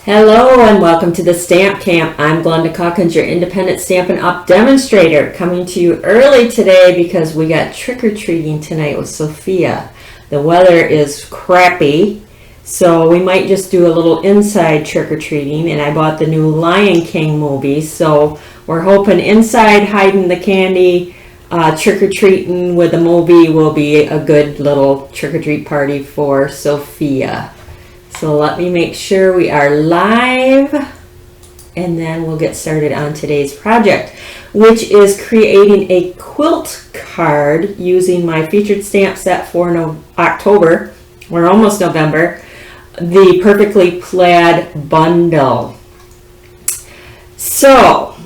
Hello and welcome to the Stamp Camp. I'm Glenda Calkins, your independent Stampin' Up! Demonstrator, coming to you early today because we got trick-or-treating tonight with Sophia. The weather is crappy, so we might just do a little inside trick-or-treating, and I bought the new Lion King movie, so we're hoping inside hiding the candy, trick-or-treating with the movie will be a good little trick-or-treat party for Sophia. So let me make sure we are live, and then we'll get started on today's project, which is creating a quilt card using my featured stamp set for October. We're almost November. The Perfectly Plaid bundle. So,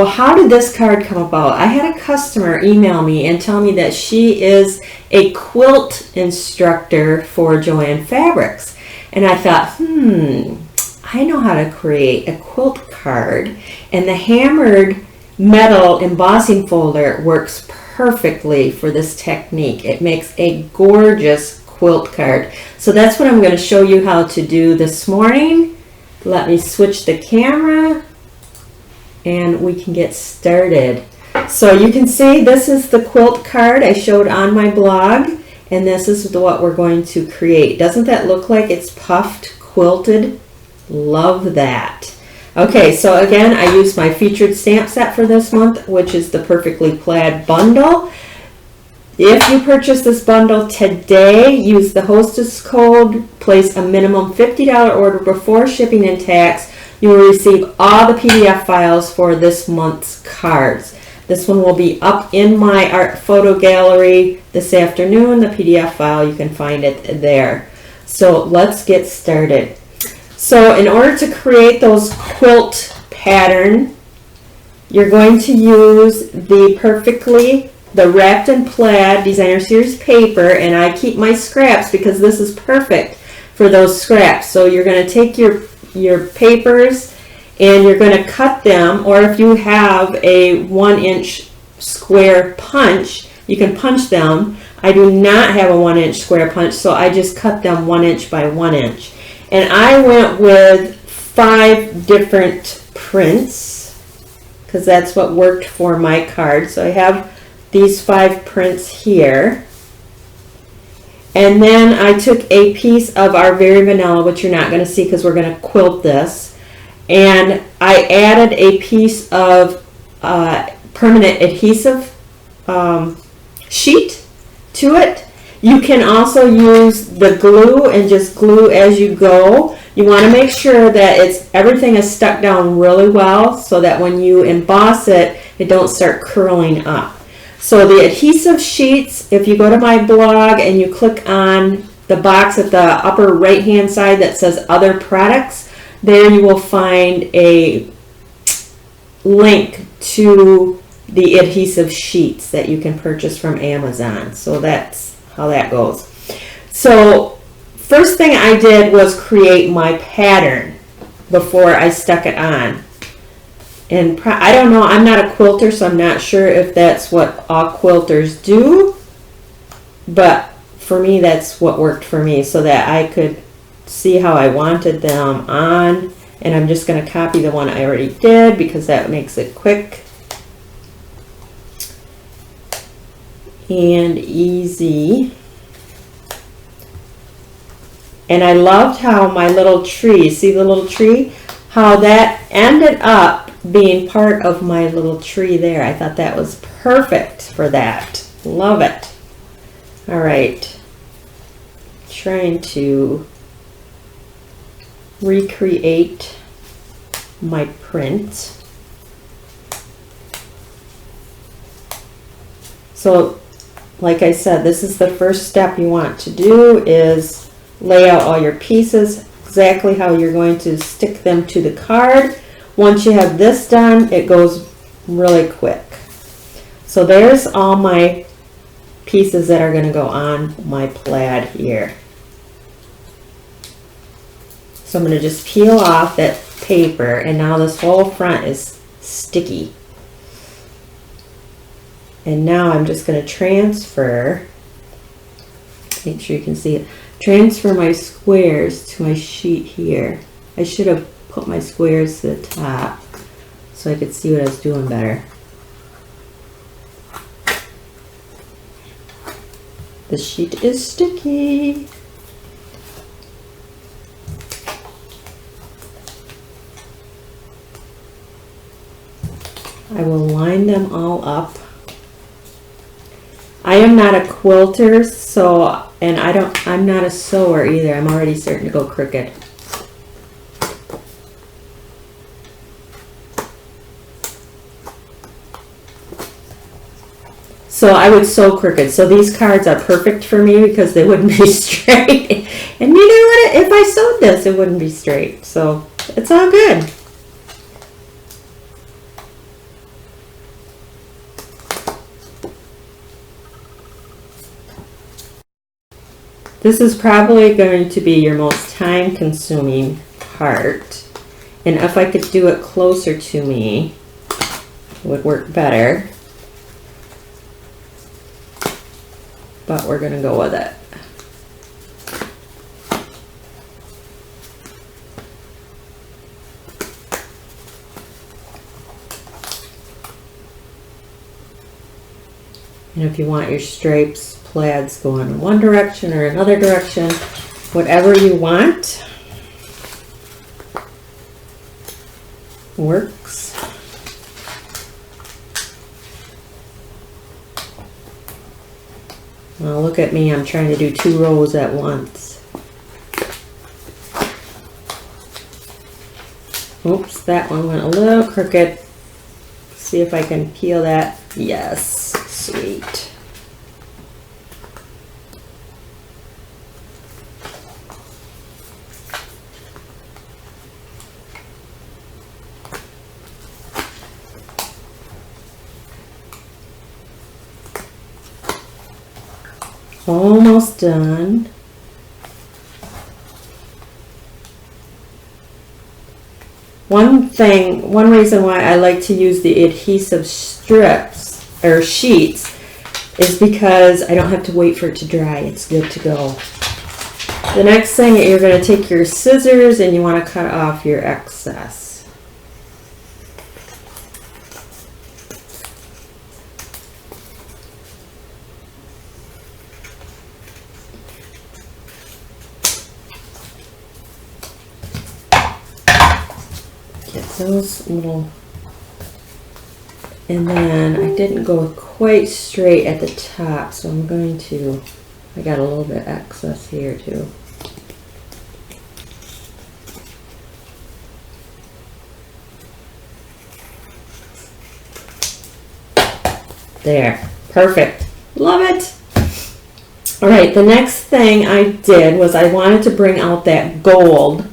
how did this card come about? I had a customer email me and tell me that she is a quilt instructor for Joann Fabrics. And I thought, I know how to create a quilt card. And the hammered metal embossing folder works perfectly for this technique. It makes a gorgeous quilt card. So that's what I'm going to show you how to do this morning. Let me switch the camera and we can get started. So you can see this is the quilt card I showed on my blog. And this is what we're going to create. Doesn't that look like it's puffed, quilted? Love that. Okay, so again, I used my featured stamp set for this month, which is the Perfectly Plaid bundle. If you purchase this bundle today, use the hostess code, place a minimum $50 order before shipping and tax. You will receive all the PDF files for this month's cards. This one will be up in my art photo gallery this afternoon. The PDF file, you can find it there. So let's get started. So in order to create those quilt pattern, you're going to use the Wrapped in Plaid Designer Series paper, and I keep my scraps because this is perfect for those scraps. So you're going to take your papers and you're going to cut them, or if you have a 1-inch square punch, you can punch them. I do not have a 1-inch square punch, so I just cut them 1 inch by 1 inch. And I went with 5 different prints because that's what worked for my card. So I have these 5 prints here. And then I took a piece of our Very Vanilla, which you're not going to see because we're going to quilt this. And I added a piece of permanent adhesive sheet to it. You can also use the glue and just glue as you go. You want to make sure that everything is stuck down really well so that when you emboss it, it don't start curling up. So the adhesive sheets, if you go to my blog and you click on the box at the upper right hand side that says other products, there you will find a link to the adhesive sheets that you can purchase from Amazon. So that's how that goes. So first thing I did was create my pattern before I stuck it on. And I don't know, I'm not a quilter, so I'm not sure if that's what all quilters do. But for me, that's what worked for me so that I could see how I wanted them on. And I'm just going to copy the one I already did because that makes it quick and easy. And I loved how my little tree, see the little tree, how that ended up being part of my little tree there. I thought that was perfect for that. Love it. All right, trying to recreate my print. So like I said, this is the first step you want to do is lay out all your pieces, exactly how you're going to stick them to the card. Once you have this done, it goes really quick. So there's all my pieces that are going to go on my plaid here. So I'm going to just peel off that paper, and now this whole front is sticky. And now I'm just going to transfer, make sure you can see it, transfer my squares to my sheet here. I should have put my squares to the top so I could see what I was doing better. The sheet is sticky. I will line them all up. I am not a quilter, so, and I'm not a sewer either. I'm already starting to go crooked. So I would sew crooked. So these cards are perfect for me because they wouldn't be straight. And you know what? If I sewed this, it wouldn't be straight. So it's all good. This is probably going to be your most time-consuming part. And if I could do it closer to me, it would work better. But we're going to go with it. And if you want your stripes, plaids going in one direction or another direction, whatever you want works. Now look at me, I'm trying to do 2 rows at once. Oops, that one went a little crooked. See if I can peel that. Yes, sweet. Almost done. One reason why I like to use the adhesive strips or sheets is because I don't have to wait for it to dry. It's good to go. The next thing, you're going to take your scissors and you want to cut off your excess. Those little, and then I didn't go quite straight at the top, so I'm going to, I got a little bit excess here too. There, perfect, love it. All right, the next thing I did was I wanted to bring out that gold,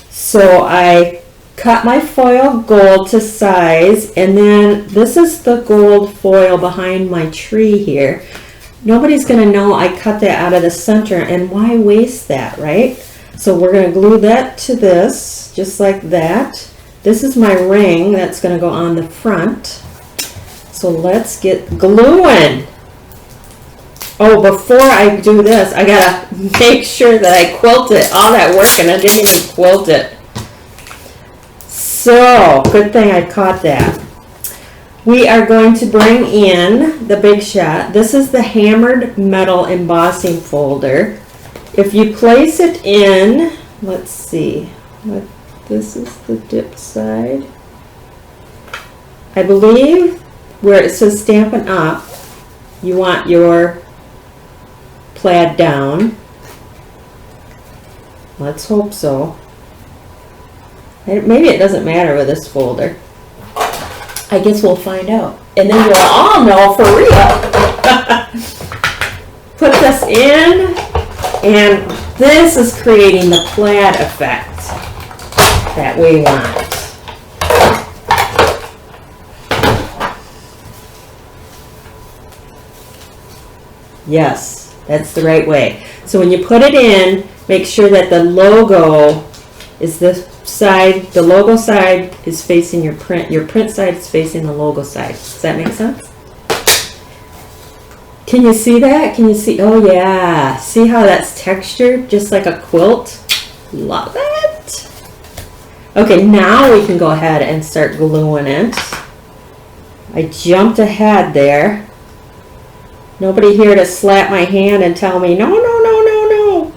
so I cut my foil gold to size, and then this is the gold foil behind my tree here. Nobody's going to know I cut that out of the center, and why waste that, right? So we're going to glue that to this, just like that. This is my ring that's going to go on the front. So let's get gluing. Oh, before I do this, I got to make sure that I quilt it. All that work, and I didn't even quilt it. So, good thing I caught that. We are going to bring in the Big Shot. This is the hammered metal embossing folder. If you place it in, let's see, this is the dip side. I believe where it says Stampin' Up, you want your plaid down. Let's hope so. Maybe it doesn't matter with this folder. I guess we'll find out. And then we'll all know for real. Put this in, and this is creating the plaid effect that we want. Yes, that's the right way. So when you put it in, make sure that the logo is this side, the logo side is facing your print side is facing the logo side. Does that make sense? Can you see that? Can you see? Oh yeah, see how that's textured just like a quilt? Love it. Okay, now we can go ahead and start gluing it. I jumped ahead there. Nobody here to slap my hand and tell me, no, no, no, no, no.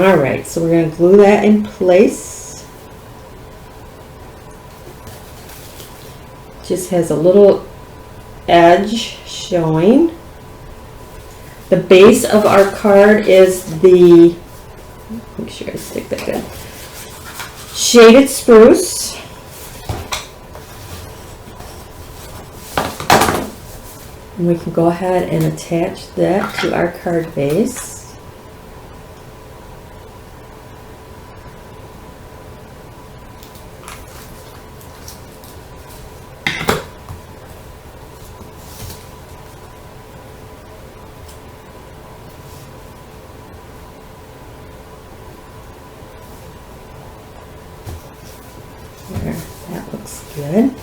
All right, so we're going to glue that in place. Just has a little edge showing. The base of our card is the, make sure I stick that good, shaded spruce. And we can go ahead and attach that to our card base. There, that looks good.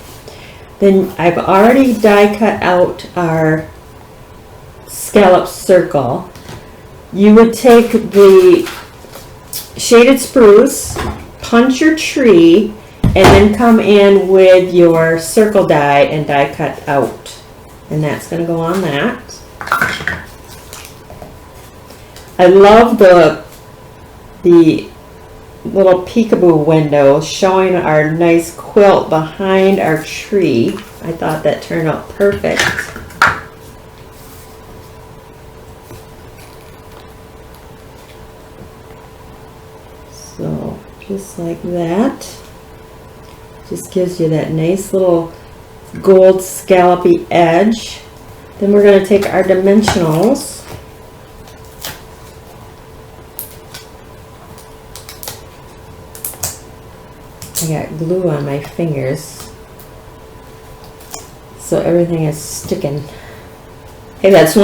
Then I've already die cut out our scallop circle. You would take the shaded spruce, punch your tree, and then come in with your circle die and die cut out. And that's going to go on that. I love the little peekaboo window showing our nice quilt behind our tree. I thought that turned out perfect. So just like that. Just gives you that nice little gold scallopy edge. Then we're going to take our dimensionals. I got glue on my fingers, so everything is sticking. Hey, there's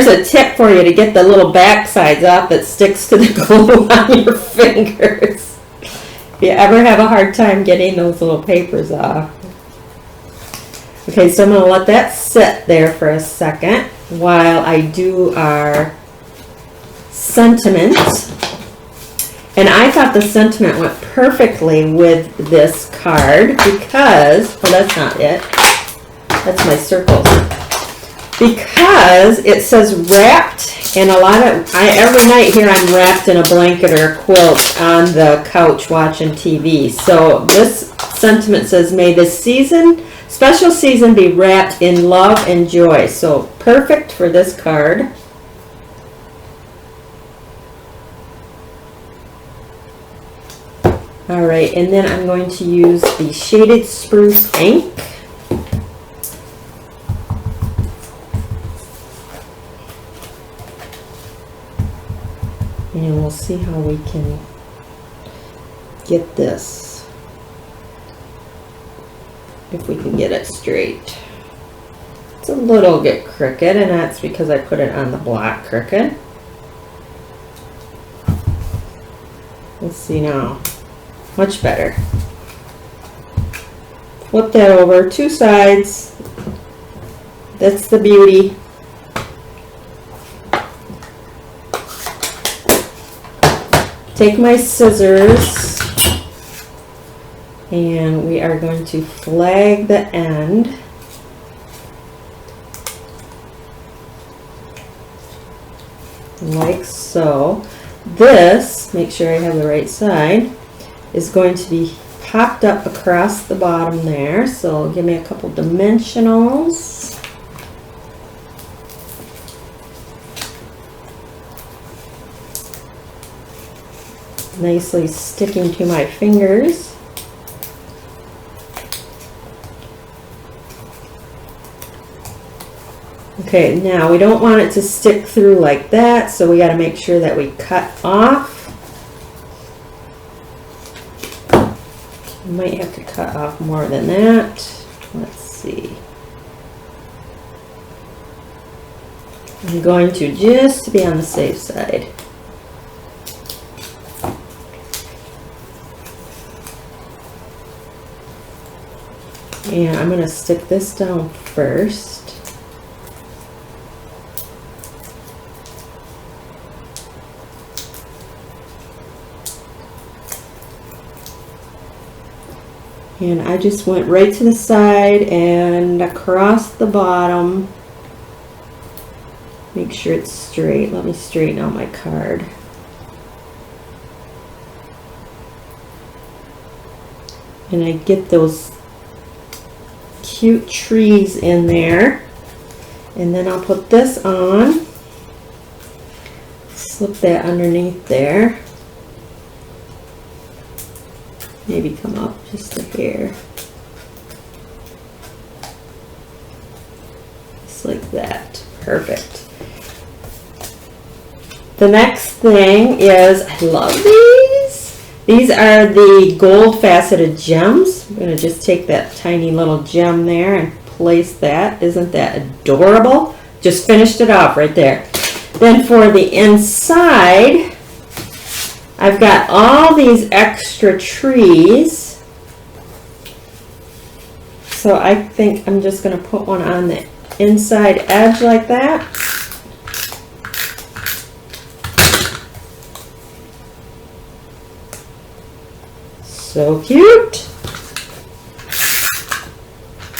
a tip for you to get the little back sides off that sticks to the glue on your fingers. If you ever have a hard time getting those little papers off. Okay, so I'm going to let that sit there for a second while I do our sentiment. And I thought the sentiment went perfectly with this card because, oh, that's not it. That's my circles. Because it says wrapped, and every night here I'm wrapped in a blanket or a quilt on the couch watching TV. So this sentiment says, may this special season be wrapped in love and joy. So perfect for this card. All right, and then I'm going to use the shaded spruce ink. And we'll see how we can get this, if we can get it straight. It's a little bit crooked, and that's because I put it on the block crooked. Let's see now. Much better. Flip that over, two sides. That's the beauty. Take my scissors, and we are going to flag the end. Like so. This, make sure I have the right side, is going to be popped up across the bottom there. So give me a couple dimensionals. Nicely sticking to my fingers. Okay, now we don't want it to stick through like that, so we got to make sure that we cut off. Might have to cut off more than that. Let's see. I'm going to just be on the safe side. And I'm going to stick this down first. And I just went right to the side and across the bottom. Make sure it's straight. Let me straighten out my card. And I get those cute trees in there. And then I'll put this on. Slip that underneath there. Maybe come up just a hair. Just like that. Perfect. The next thing is, I love these. These are the gold faceted gems. I'm going to just take that tiny little gem there and place that. Isn't that adorable? Just finished it off right there. Then for the inside, I've got all these extra trees. So I think I'm just going to put one on the inside edge like that. So cute.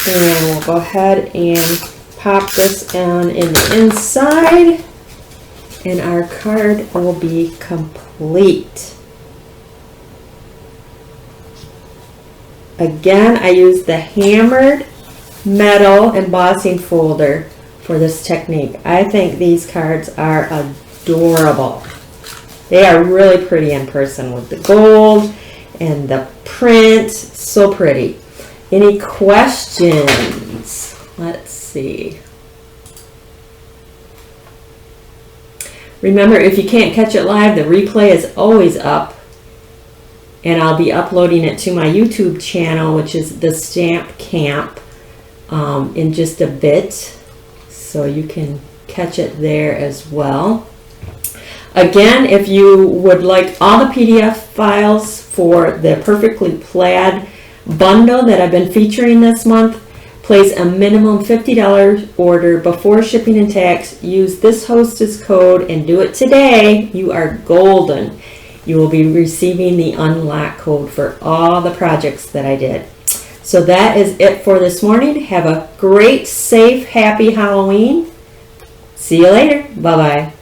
And we'll go ahead and pop this on in the inside. And our card will be complete. Again, I used the hammered metal embossing folder for this technique. I think these cards are adorable. They are really pretty in person with the gold and the print. So pretty. Any questions? Let's see. Remember, if you can't catch it live, the replay is always up. And I'll be uploading it to my YouTube channel, which is the Stamp Camp, in just a bit. So you can catch it there as well. Again, if you would like all the PDF files for the Perfectly Plaid bundle that I've been featuring this month, place a minimum $50 order before shipping and tax. Use this hostess code and do it today. You are golden. You will be receiving the unlock code for all the projects that I did. So that is it for this morning. Have a great, safe, happy Halloween. See you later. Bye-bye.